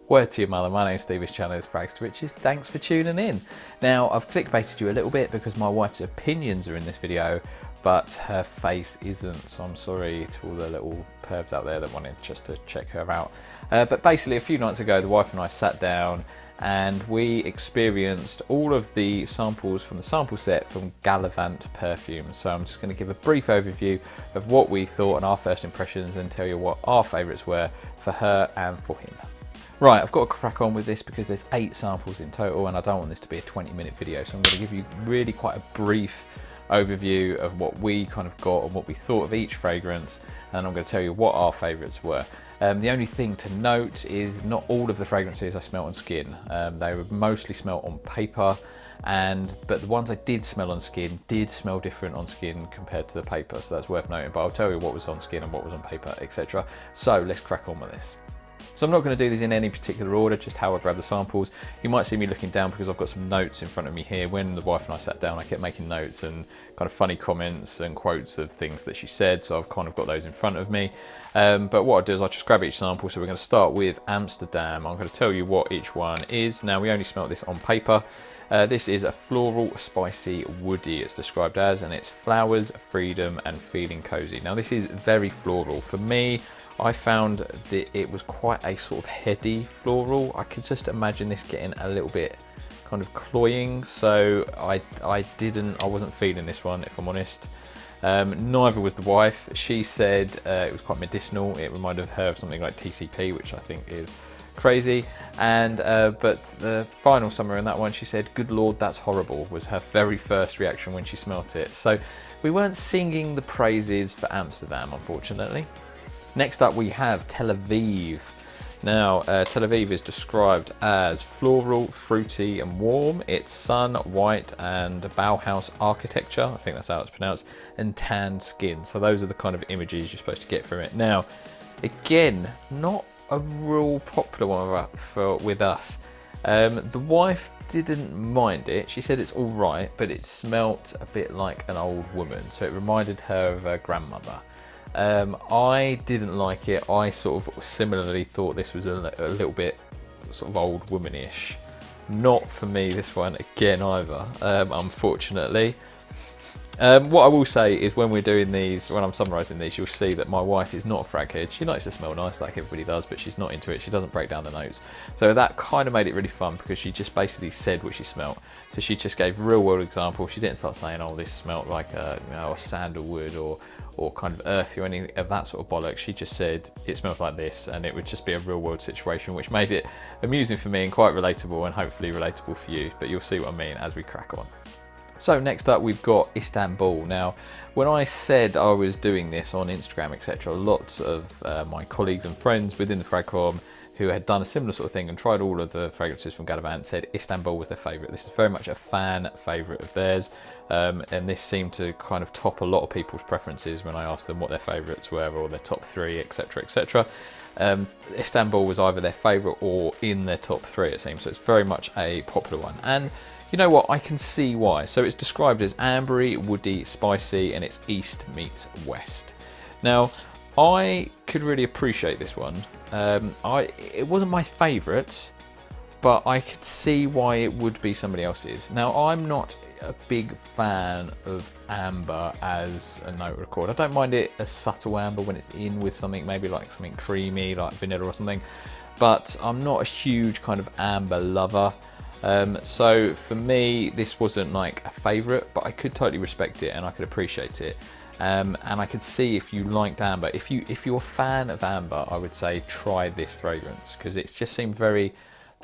Word to your mother, my name's Steve, this channel is Frags to Riches. Thanks for tuning in. Now, I've clickbaited you a little bit because my wife's opinions are in this video, but her face isn't, so I'm sorry to all the little pervs out there that wanted just to check her out. But basically, a few nights ago, the wife and I sat down and we experienced all of the samples from the sample set from Gallivant Perfumes. So I'm just going to give a brief overview of what we thought and our first impressions, and tell you what our favourites were for her and for him. Right, I've got to crack on with this because there's 8 samples in total and I don't want this to be a 20-minute video, so I'm going to give you really quite a brief overview of what we kind of got and what we thought of each fragrance, and I'm going to tell you what our favourites were. The only thing to note is not all of the fragrances I smelt on skin. They were mostly smelt on paper, but the ones I did smell on skin did smell different on skin compared to the paper, so that's worth noting. But I'll tell you what was on skin and what was on paper, etc. So let's crack on with this. So I'm not going to do these in any particular order, just how I grab the samples. You might see me looking down because I've got some notes in front of me here. When the wife and I sat down, I kept making notes and kind of funny comments and quotes of things that she said, so I've kind of got those in front of me. But what I'll do is I'll just grab each sample. So we're going to start with Amsterdam. I'm going to tell you what each one is. Now, we only smelt this on paper. This is a floral, spicy, woody, it's described as, and it's flowers, freedom, and feeling cozy. Now, this is very floral. For me, I found that it was quite a sort of heady floral. I could just imagine this getting a little bit kind of cloying, so I wasn't feeling this one, if I'm honest. Neither was the wife. She said it was quite medicinal. It reminded her of something like TCP, which I think is crazy. And but the final summary on that one, she said, "Good Lord, that's horrible," was her very first reaction when she smelt it. So we weren't singing the praises for Amsterdam, unfortunately. Next up we have Tel Aviv. Now, Tel Aviv is described as floral, fruity and warm. It's sun, white and Bauhaus architecture, I think that's how it's pronounced, and tanned skin. So those are the kind of images you're supposed to get from it. Now, again, not a real popular one with us. The wife didn't mind it. She said it's all right, but it smelt a bit like an old woman. So it reminded her of her grandmother. I didn't like it. I sort of similarly thought this was a little bit sort of old womanish. Not for me, this one again either, unfortunately. What I will say is when we're doing these, when I'm summarising these, you'll see that my wife is not a frag head. She likes to smell nice like everybody does, but she's not into it. She doesn't break down the notes. So that kind of made it really fun because she just basically said what she smelt. So she just gave real world examples. She didn't start saying, oh, this smelt like a sandalwood or kind of earthy or any of that sort of bollocks. She just said it smells like this, and it would just be a real world situation, which made it amusing for me and quite relatable, and hopefully relatable for you. But you'll see what I mean as we crack on. So next up we've got Istanbul. Now, when I said I was doing this on Instagram, etc., lots of my colleagues and friends within the Fragcom who had done a similar sort of thing and tried all of the fragrances from Gallivant said Istanbul was their favourite. This is very much a fan favourite of theirs, and this seemed to kind of top a lot of people's preferences when I asked them what their favourites were or their top 3, etc., etc. Istanbul was either their favourite or in their top 3, it seems, so it's very much a popular one. And you know what, I can see why. So it's described as ambery, woody, spicy, and it's east meets west. Now, I could really appreciate this one. It wasn't my favourite, but I could see why it would be somebody else's. Now, I'm not a big fan of amber as a note record. I don't mind it as subtle amber when it's in with something, maybe like something creamy, like vanilla or something, but I'm not a huge kind of amber lover. So for me, this wasn't like a favourite, but I could totally respect it and I could appreciate it. And I could see if you liked amber. If you're a fan of amber, I would say try this fragrance because it just seemed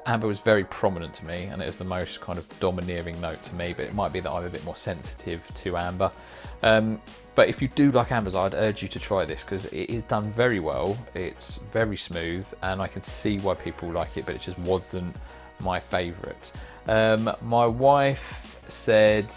amber was very prominent to me, and it was the most kind of domineering note to me. But it might be that I'm a bit more sensitive to amber. But if you do like ambers, I'd urge you to try this because it is done very well. It's very smooth, and I can see why people like it, but it just wasn't my favourite. My wife said,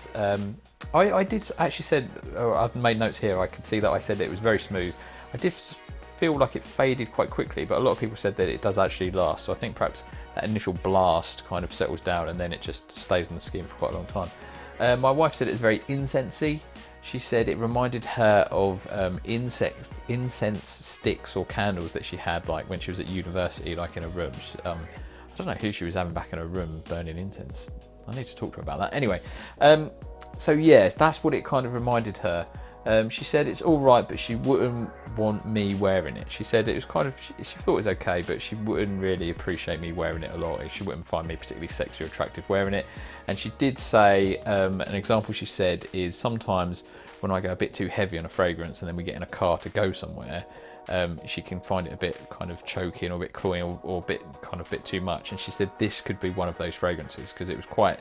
I did actually said, I've made notes here, I could see that I said it was very smooth. I did feel like it faded quite quickly, but a lot of people said that it does actually last. So I think perhaps that initial blast kind of settles down and then it just stays on the skin for quite a long time. My wife said it's very incensey. she said it reminded her of incense sticks or candles that she had like when she was at university, like in a room. I don't know who she was having back in her room burning incense. I need to talk to her about that. Anyway, so yes, that's what it kind of reminded her. She said it's all right, but she wouldn't want me wearing it. She said it was kind of, she thought it was okay, but she wouldn't really appreciate me wearing it a lot. She wouldn't find me particularly sexy or attractive wearing it. And she did say, an example she said is sometimes when I go a bit too heavy on a fragrance and then we get in a car to go somewhere, she can find it a bit kind of choking or a bit cloying or a bit kind of bit too much. And she said this could be one of those fragrances because it was quite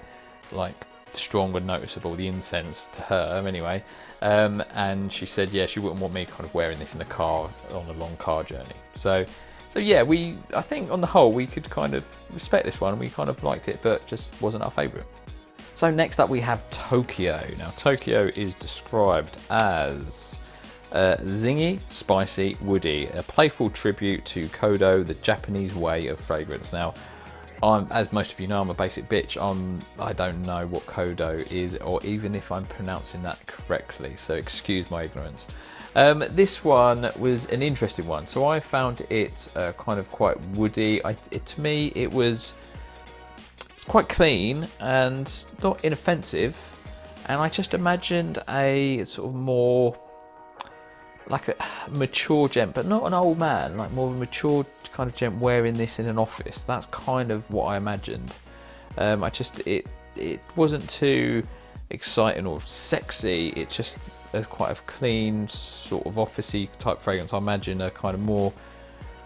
like strong and noticeable, the incense to her anyway. And she said, yeah, she wouldn't want me kind of wearing this in the car on a long car journey. So yeah, I think on the whole we could kind of respect this one. We kind of liked it, but just wasn't our favourite. So next up we have Tokyo. Now Tokyo is described as zingy, spicy, woody, a playful tribute to Kodo, the Japanese way of fragrance. Now, as most of you know, I'm a basic bitch. I don't know what Kodo is, or even if I'm pronouncing that correctly, so excuse my ignorance. This one was an interesting one. So I found it kind of quite woody. To me, it's quite clean and not inoffensive. And I just imagined a sort of more like a mature gent, but not an old man, like more of a mature kind of gent wearing this in an office. That's kind of what I imagined. It wasn't too exciting or sexy. It's just quite a clean sort of officey type fragrance. I imagine a kind of more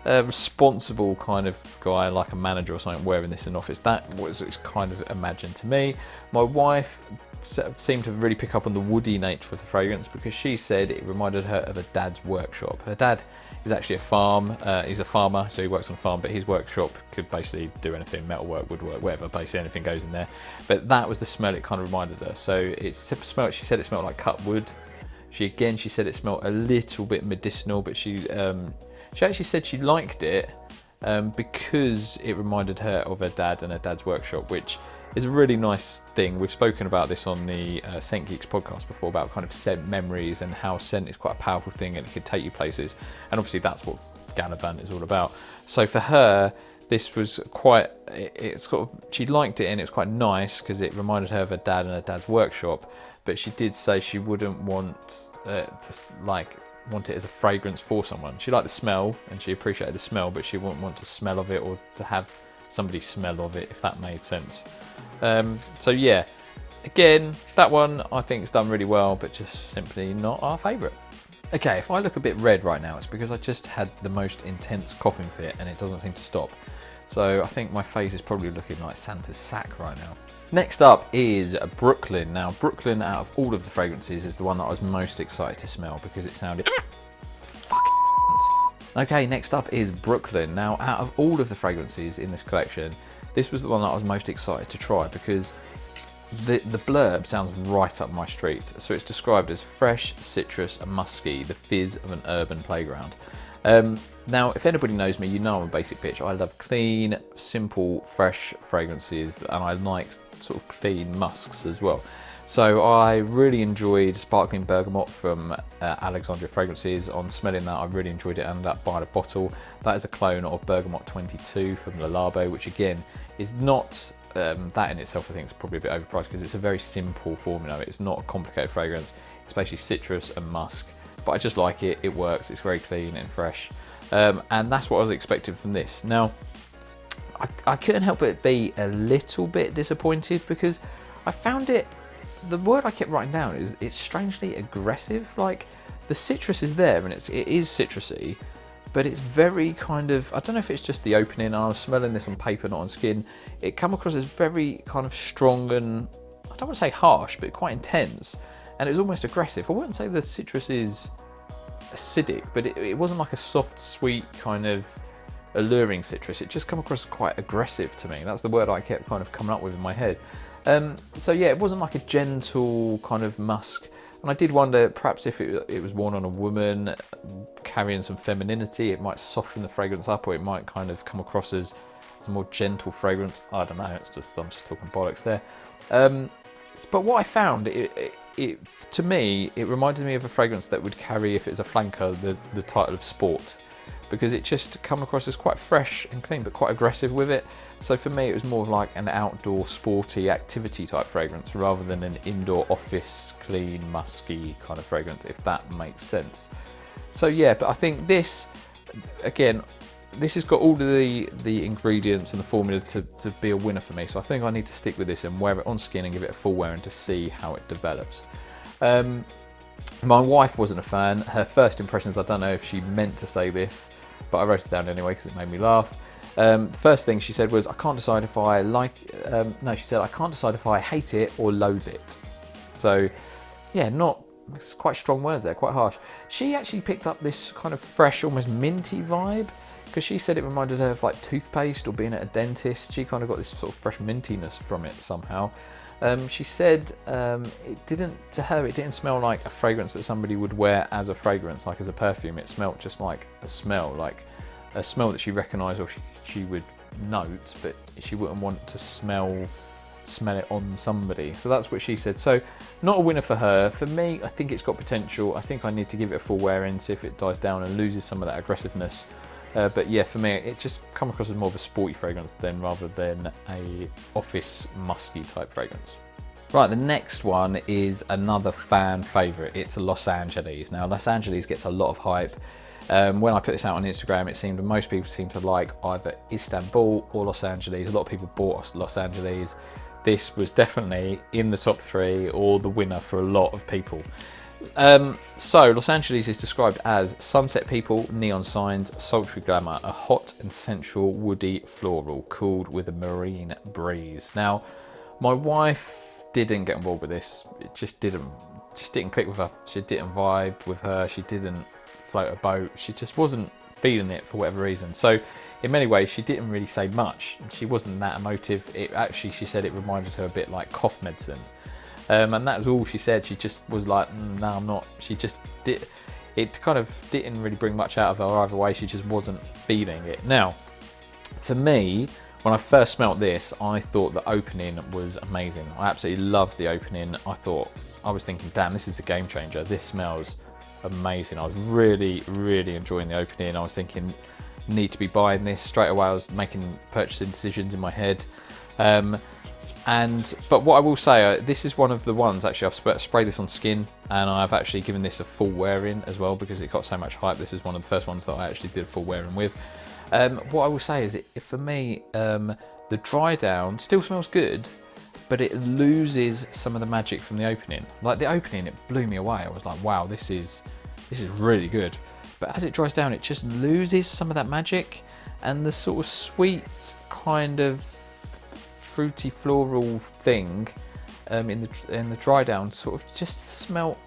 responsible kind of guy, like a manager or something, wearing this in an office. That was kind of imagined to me. My wife seemed to really pick up on the woody nature of the fragrance because she said it reminded her of a dad's workshop. Her dad is actually he's a farmer, so he works on a farm, but his workshop could basically do anything, metalwork, woodwork, whatever, basically anything goes in there. But that was the smell it kind of reminded her. So she said it smelled like cut wood. She said it smelled a little bit medicinal, but she actually said she liked it because it reminded her of her dad and her dad's workshop, which is a really nice thing. We've spoken about this on the Scent Geeks podcast before, about kind of scent memories and how scent is quite a powerful thing and it could take you places. And obviously that's what Gallivant is all about. So for her, this was she liked it and it was quite nice because it reminded her of her dad and her dad's workshop. But she did say she wouldn't want it as a fragrance for someone. She liked the smell and she appreciated the smell, but she wouldn't want to smell of it or to have somebody smell of it, if that made sense. So yeah, again, that one I think is done really well, but just simply not our favourite. Okay, if I look a bit red right now, it's because I just had the most intense coughing fit and it doesn't seem to stop. So I think my face is probably looking like Santa's sack right now. Next up is Brooklyn. Now Brooklyn, out of all of the fragrances, is the one that I was most excited to smell because it sounded Okay, next up is Brooklyn. Now, out of all of the fragrances in this collection, this was the one that I was most excited to try because the blurb sounds right up my street. So it's described as fresh, citrus and musky, the fizz of an urban playground. Now, if anybody knows me, you know I'm a basic bitch. I love clean, simple, fresh fragrances, and I like sort of clean musks as well. So I really enjoyed Sparkling Bergamot from Alexandria Fragrances. On smelling that, I really enjoyed it and ended up buying a bottle. That is a clone of Bergamot 22 from Le Labo, which again is not, that in itself I think is probably a bit overpriced because it's a very simple formula. It's not a complicated fragrance. It's basically citrus and musk, but I just like it. It works. It's very clean and fresh. And that's what I was expecting from this. Now, I couldn't help but be a little bit disappointed because I found it, the word I kept writing down is it's strangely aggressive. Like the citrus is there and it is citrusy, but it's very kind of, I don't know if it's just the opening, and I was smelling this on paper, not on skin. It come across as very kind of strong and, I don't want to say harsh, but quite intense. And it was almost aggressive. I wouldn't say the citrus is acidic, but it wasn't like a soft, sweet kind of alluring citrus. It just come across quite aggressive to me. That's the word I kept kind of coming up with in my head. So yeah, it wasn't like a gentle kind of musk. And I did wonder perhaps if it was worn on a woman carrying some femininity, it might soften the fragrance up, or it might kind of come across as a more gentle fragrance. I don't know, I'm just talking bollocks there. But what I found, it to me, it reminded me of a fragrance that would carry, if it's a flanker, the title of sport, because it just come across as quite fresh and clean, but quite aggressive with it. So for me, it was more of like an outdoor sporty activity type fragrance rather than an indoor office clean musky kind of fragrance, if that makes sense. So yeah, but I think this, again, this has got all of the ingredients and the formula to be a winner for me. So I think I need to stick with this and wear it on skin and give it a full wear and to see how it develops. My wife wasn't a fan. Her first impressions, I don't know if she meant to say this, but I wrote it down anyway because it made me laugh. The first thing she said was, I can't decide if I like, no, she said, I can't decide if I hate it or loathe it. So yeah, it's quite strong words there, quite harsh. She actually picked up this kind of fresh, almost minty vibe, because she said it reminded her of like toothpaste or being at a dentist. She kind of got this sort of fresh mintiness from it somehow. She said it didn't smell like a fragrance that somebody would wear as a fragrance, like as a perfume. It smelled just like a smell that she recognised or she would note, but she wouldn't want to smell it on somebody. So that's what she said. So not a winner for her. For me, I think it's got potential. I think I need to give it a full wear in, see if it dies down and loses some of that aggressiveness. But yeah, for me, it just come across as more of a sporty fragrance rather than a office musky type fragrance. Right, the next one is another fan favourite. It's Los Angeles. Now, Los Angeles gets a lot of hype. When I put this out on Instagram, it seemed most people seem to like either Istanbul or Los Angeles. A lot of people bought Los Angeles. This was definitely in the top 3 or the winner for a lot of people. So Los Angeles is described as sunset people, neon signs, sultry glamour, a hot and sensual woody floral cooled with a marine breeze. Now, my wife didn't get on board with this. It just didn't click with her. She didn't vibe with her. She didn't float a boat. She just wasn't feeling it for whatever reason. So in many ways, she didn't really say much. She wasn't that emotive. She said it reminded her a bit like cough medicine. And that was all she said. She just was like, no, I'm not. She just it kind of didn't really bring much out of her either way. She just wasn't feeling it. Now, for me, when I first smelt this, I thought the opening was amazing. I absolutely loved the opening. I was thinking, damn, this is a game changer. This smells amazing. I was really, really enjoying the opening. I was thinking, need to be buying this straight away. I was making purchasing decisions in my head. But what I will say, this is one of the ones, actually, I've sprayed this on skin and I've actually given this a full wear in as well because it got so much hype. This is one of the first ones that I actually did a full wear in with. What I will say is, for me, the dry down still smells good, but it loses some of the magic from the opening. Like the opening, it blew me away. I was like, wow, this is really good. But as it dries down, it just loses some of that magic, and the sort of sweet kind of fruity floral thing in the dry down sort of just smelt.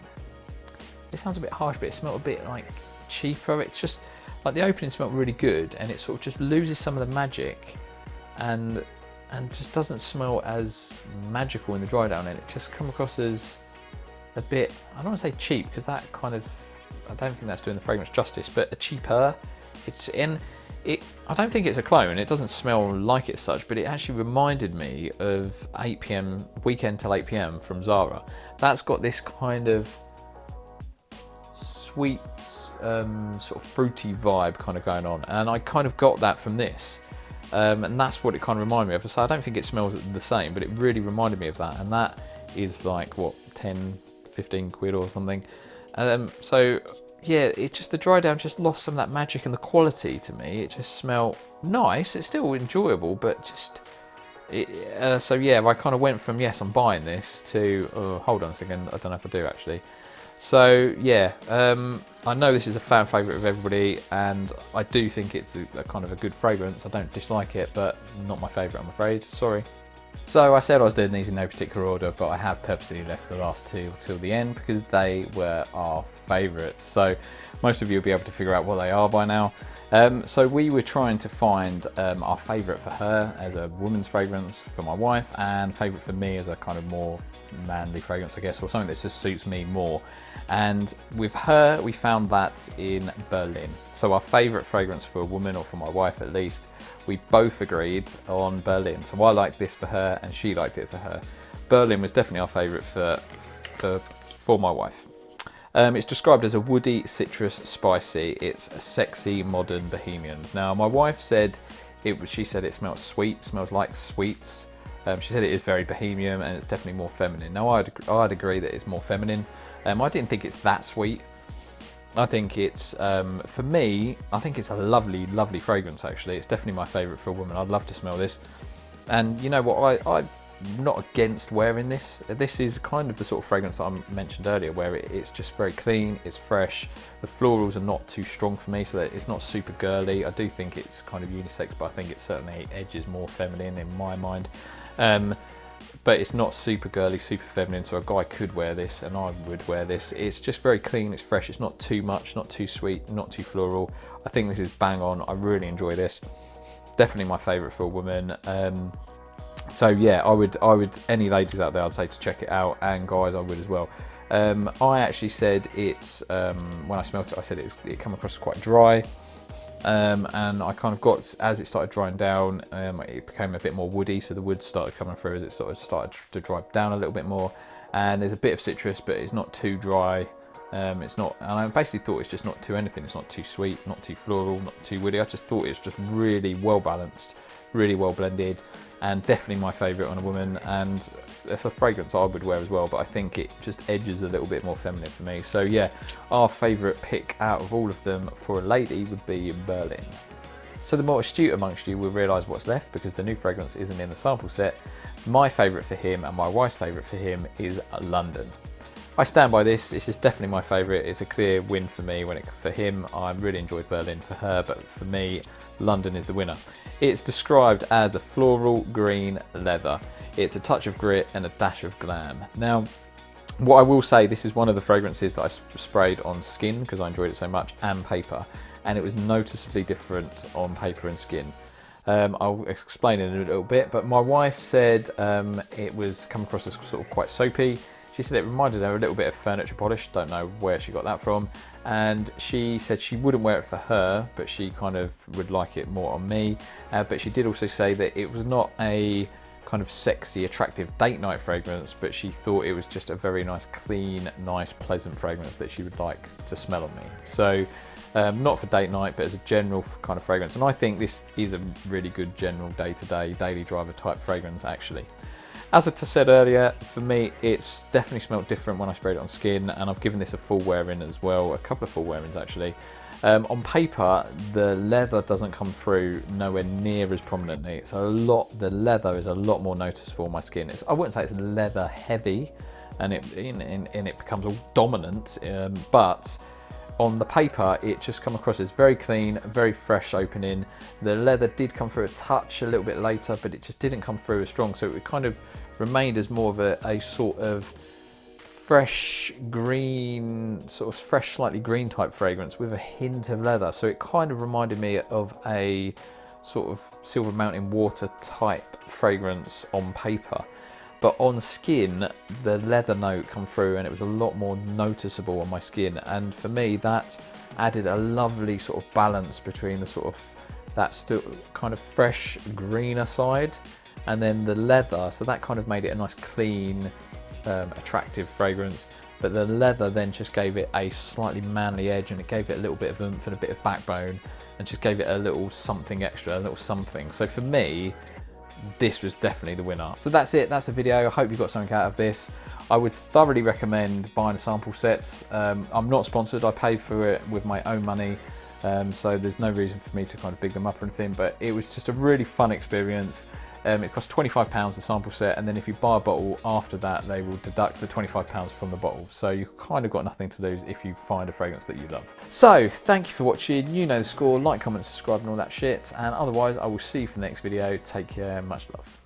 It sounds a bit harsh, but it smelled a bit like cheaper. It's just like the opening smelled really good, and it sort of just loses some of the magic, and just doesn't smell as magical in the dry down, and it just come across as a bit, I don't want to say cheap, because that kind of, I don't think that's doing the fragrance justice, but a cheaper. I don't think it's a clone. It doesn't smell like it as such, but it actually reminded me of 8 PM, Weekend Till 8 PM from Zara. That's got this kind of sweet, sort of fruity vibe kind of going on, and I kind of got that from this. And that's what it kind of reminded me of. So I don't think it smells the same, but it really reminded me of that. And that is like, what, 10, 15 quid or something. So yeah, the dry down just lost some of that magic and the quality to me. It just smelled nice. It's still enjoyable, but so yeah, I kind of went from, yes, I'm buying this, to, oh, hold on a second, I don't know if I do actually. So yeah, I know this is a fan favourite of everybody, and I do think it's a kind of a good fragrance. I don't dislike it, but not my favourite, I'm afraid. Sorry. So I said I was doing these in no particular order, but I have purposely left the last two till the end because they were our favourites. So most of you will be able to figure out what they are by now. So we were trying to find our favourite for her as a woman's fragrance for my wife, and favourite for me as a kind of more manly fragrance, I guess, or something that just suits me more. And with her, we found that in Berlin. So our favourite fragrance for a woman, or for my wife at least, we both agreed on Berlin. So I liked this for her and she liked it for her. Berlin was definitely our favourite for for my wife. It's described as a woody, citrus, spicy. It's a sexy, modern bohemians. Now, my wife said she said it smells sweet, smells like sweets. She said it is very bohemian and it's definitely more feminine. Now, I'd agree that it's more feminine. I didn't think it's that sweet. I think it's, for me, I think it's a lovely, lovely fragrance actually. It's definitely my favourite for a woman. I'd love to smell this. And you know what, I'm not against wearing this. This is kind of the sort of fragrance that I mentioned earlier, where it's just very clean, it's fresh. The florals are not too strong for me, so that it's not super girly. I do think it's kind of unisex, but I think it certainly edges more feminine in my mind. But it's not super girly, super feminine, so a guy could wear this, and I would wear this. It's just very clean, it's fresh, it's not too much, not too sweet, not too floral. I think this is bang on. I really enjoy this. Definitely my favourite for a woman. So yeah, I would, any ladies out there, I'd say to check it out, and guys, I would as well. I actually said it's, when I smelt it, I said it came across quite dry. And I kind of got, as it started drying down, it became a bit more woody, so the wood started coming through as it sort of started to dry down a little bit more. And there's a bit of citrus, but it's not too dry. It's not, and I basically thought it's just not too anything. It's not too sweet, not too floral, not too woody. I just thought it's just really well balanced, really well blended, and definitely my favourite on a woman. And it's a fragrance I would wear as well, but I think it just edges a little bit more feminine for me. So yeah, our favourite pick out of all of them for a lady would be Berlin. So the more astute amongst you will realise what's left, because the new fragrance isn't in the sample set. My favourite for him and my wife's favourite for him is London. I stand by this. This is definitely my favourite. It's a clear win for me. For him, I really enjoyed Berlin. For her, but for me, London is the winner. It's described as a floral green leather. It's a touch of grit and a dash of glam. Now, what I will say, this is one of the fragrances that I sprayed on skin because I enjoyed it so much, and paper, and it was noticeably different on paper and skin. I'll explain it in a little bit, but my wife said it was come across as sort of quite soapy. She said it reminded her a little bit of furniture polish. Don't know where she got that from. And she said she wouldn't wear it for her, but she kind of would like it more on me. But she did also say that it was not a kind of sexy, attractive date night fragrance, but she thought it was just a very nice, clean, nice, pleasant fragrance that she would like to smell on me. So not for date night, but as a general kind of fragrance. And I think this is a really good general day-to-day, daily driver type fragrance actually. As I said earlier, for me, it's definitely smelled different when I sprayed it on skin, and I've given this a full wear-in as well, a couple of full wear-ins actually. On paper, the leather doesn't come through nowhere near as prominently. It's the leather is a lot more noticeable on my skin. I wouldn't say it's leather heavy, and it becomes all dominant, but on the paper, it just come across as very clean, very fresh opening. The leather did come through a touch a little bit later, but it just didn't come through as strong. So it kind of remained as more of a sort of fresh green, sort of fresh, slightly green type fragrance with a hint of leather. So it kind of reminded me of a sort of Silver Mountain Water type fragrance on paper. But on skin, the leather note come through and it was a lot more noticeable on my skin. And for me, that added a lovely sort of balance between the sort of, that still kind of fresh, greener side, and then the leather. So that kind of made it a nice, clean, attractive fragrance. But the leather then just gave it a slightly manly edge, and it gave it a little bit of oomph and a bit of backbone, and just gave it a little something extra, a little something. So for me, this was definitely the winner. So that's it, that's the video. I hope you got something out of this. I would thoroughly recommend buying a sample set. I'm not sponsored, I paid for it with my own money, so there's no reason for me to kind of big them up or anything, but it was just a really fun experience. It costs £25 the sample set, and then if you buy a bottle after that, they will deduct the £25 from the bottle. So you've kind of got nothing to lose if you find a fragrance that you love. So thank you for watching. You know the score. Like, comment, subscribe and all that shit. And otherwise, I will see you for the next video. Take care. Much love.